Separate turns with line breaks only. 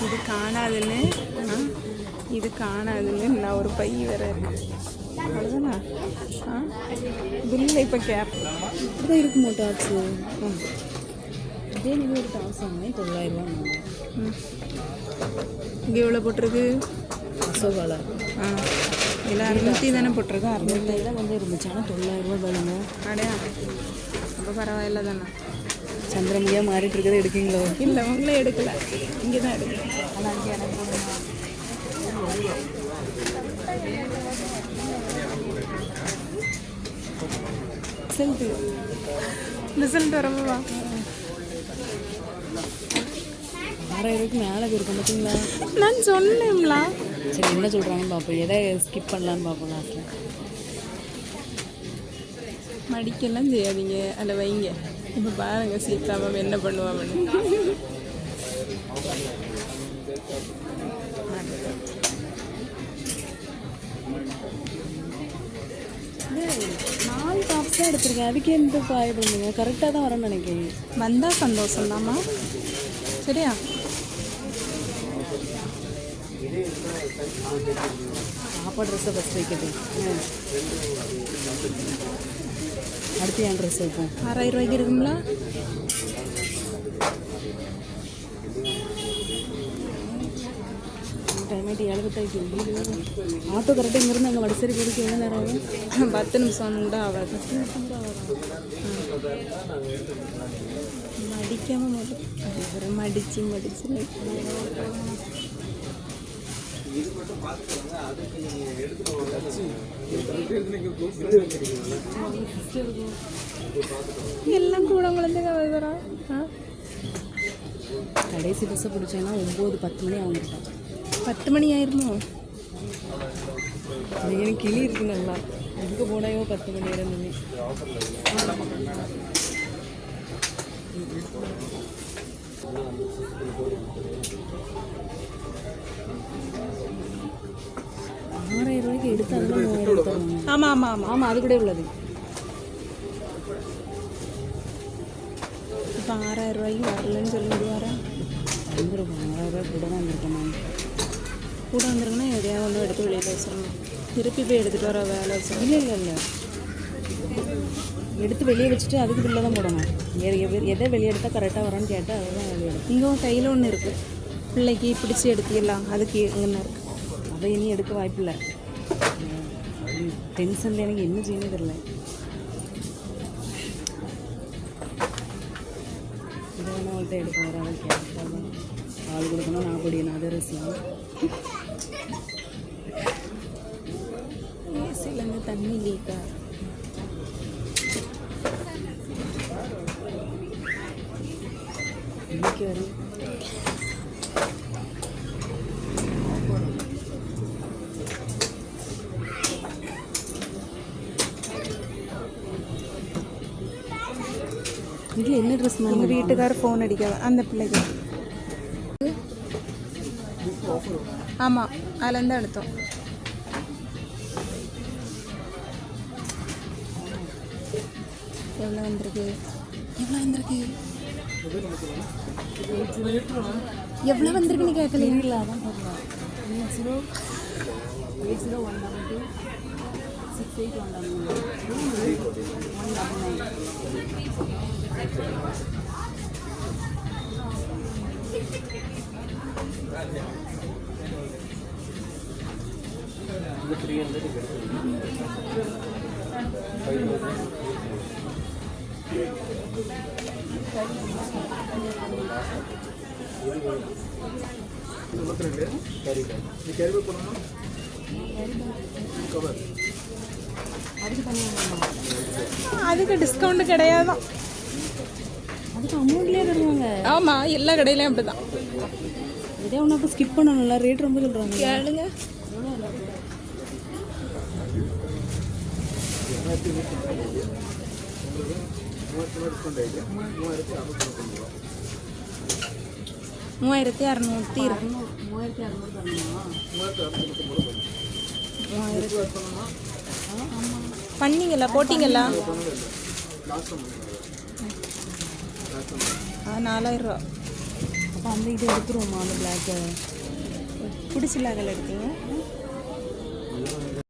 இது காணாதுன்னு இது காணாதுன்னு நான் ஒரு பை வேற இருக்கு அவ்வளோதானா பில்ல இப்போ கேப்
இப்படிதான் இருக்குமோ டாப்ஸு இதே நீங்கள் ஒரு டாப்ஸ் வாங்கினா 900
இங்கே எவ்வளோ போட்டிருக்கு
அசோகாலா
இல்லை 600 தானே போட்டிருக்கு 600
தான் வந்து இருந்துச்சு ஆனால் 900 தானுங்க
அடையா அப்போ பரவாயில்ல தானே
சந்திரமுகியாக மாறிட்டு இருக்கிறத எடுக்கீங்களோ
இல்லை உங்களே எடுக்கலை இங்கே தான் எடுக்கல
ஆனால் அங்கே எனக்கு போடுங்க
ரிசல்ட் வரப்பா
6000 மேலே இருக்கும் பார்த்தீங்களா
நான் சொன்னேன்ல
சரி என்ன சொல்கிறாங்கன்னு பார்ப்போம் எதை ஸ்கிப் பண்ணலான்னு பார்ப்போம் லாஸ்ட்டில்
மடிக்கெல்லாம் செய்யாதீங்க அதில் வைங்க இப்போ பாருங்க சீதா மேம் என்ன பண்ணுவாங்கன்னு
நாலு டாப்ஸ் தான் எடுத்துருக்கேன் அதுக்கே எந்த பாயப்படுங்க கரெக்டாக தான் வரேன்னு நினைக்கிறேன்
வந்தால் சந்தோஷம்தாம்மா சரியா
பாப்பா ட்ரெஸ்ஸை ஃபஸ்ட் வைக்கட்டும் அடுத்து என் ட்ரெஸ் வைப்போம்
6000 ரூபாய்க்கு இருக்குங்களா
டைமாயிட்டு 7:30 ஆட்டோ கரெக்டாக இங்கேருந்து அங்கே வடசேரி போகிறதுக்கு எவ்வளோ நேரம் ஆகும்
10 நிமிஷம் கூட ஆகாது மடிக்காமல் மட்டும் மடித்து எல்லாம் கூட குழந்தைங்க வருகிறா
கடைசி பஸ்ஸை பிடிச்சேன்னா 9-10 மணி ஆகிட்டான்
10 மணி ஆயிருமோ
எனக்கு கிளி இருக்கு நல்லா எங்கே போனாயோ 10 மணி இருந்துமே ₹6000 எடுத்தாலும் 3000 எடுத்தாங்க
ஆமாம் ஆமாம் ஆமாம்
ஆமாம் அது கூட உள்ளது
இப்போ 6000 ரூபாய்க்கு வரலன்னு சொல்லி விடுவாரா
வந்துடும் 6000 கூட தான் வந்திருக்கேன் நான்
கூட வந்துருங்கன்னா எதையாவது ஒன்று எடுத்து வெளியில் வச்சிடணும் திருப்பி போய் எடுத்துகிட்டு வர வேலை வச்சு
இல்லை எடுத்து வெளியே வச்சுட்டு அதுக்கு பில்லை தான் போடணும் எதை வெளியே எடுத்தால் கரெக்டாக வரான்னு கேட்டால் அதுதான் வெளியே எடுக்கும்
இங்கே கையில் ஒன்று இருக்குது பிள்ளைக்கு பிடிச்சி எடுத்திடலாம் அதுக்கு இங்கே இருக்குது
அதை இனி எடுக்க வாய்ப்பில்லை டென்ஷனில் எனக்கு என்ன செய்யணும் தெரியல இதை வேணா அவள்கிட்ட எடுக்க வர அவள் கேட்டால் ஆள் கொடுக்கணும் நான் படிக்கணும் அதே ரசியம்
ஏசிலேருந்து தண்ணி லீக்கா
இன்னைக்கு வரும் இதில் என்ன ட்ரெஸ்
எங்கள் வீட்டுக்காரர் ஃபோன் அடிக்காத அந்த பிள்ளைக்கு ஆமாம் அதுலேருந்து எடுத்தோம் எவ்வளோ வந்திருக்கு எவ்வளோ வந்திருக்குன்னு கேட்கல
இல்லை அதான் பார்க்கலாம் 808192
அதுக்கு டிஸ்கவுண்ட் கிடையாதான்
அதுக்கு அமௌண்ட்லேயே தருவாங்க
ஆமாம் எல்லா கடையிலையும் அப்படி தான்
இதே ஒன்று அப்போ ஸ்கிப் பண்ணணும்ல ரேட் ரொம்ப சொல்கிறாங்க
கேளுங்க மூவாயிரத்தி அறநூற்றி பண்ணீங்களா போட்டிங்களா 4000 ரூபா
அப்போ அந்த இது எடுத்துருவோமா அந்த பிளாக்கு பிடிச்சில்ல அதில் எடுத்தீங்க